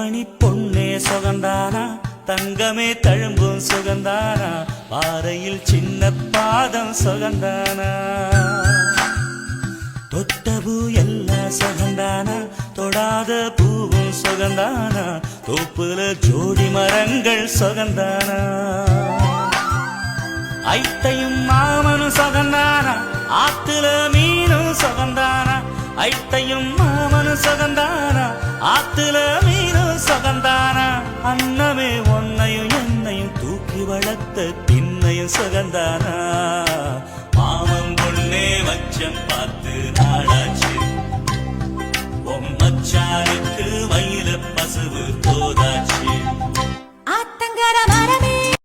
தாவணி பொன்னே சுகந்தானா தங்கமே தழும்பும் சுகந்தானா பாறையில் சின்ன பாதம் சுகந்தானா தொட்டபூ எல்லாம் சுகந்தானா தொடாத பூவும் சுகந்தானா தோப்புல ஜோடி மரங்கள் சுகந்தானா ஐத்தையும் மாமனும் சுகந்தானா ஆத்துல மீனும் சுகந்தானா ஐத்தையும் மாமனும் சுகந்தானா ஆத்துல மீனும் சுகந்தானா அன்னமே ஒன்னையும் என்னையும் தூக்கி வளர்த்த திண்ணையும் சுகந்தானா மாமன் பொண்ணே வச்சம் பார்த்து நாடாச்சு மச்சானுக்கு மயில பசுவு போதாச்சு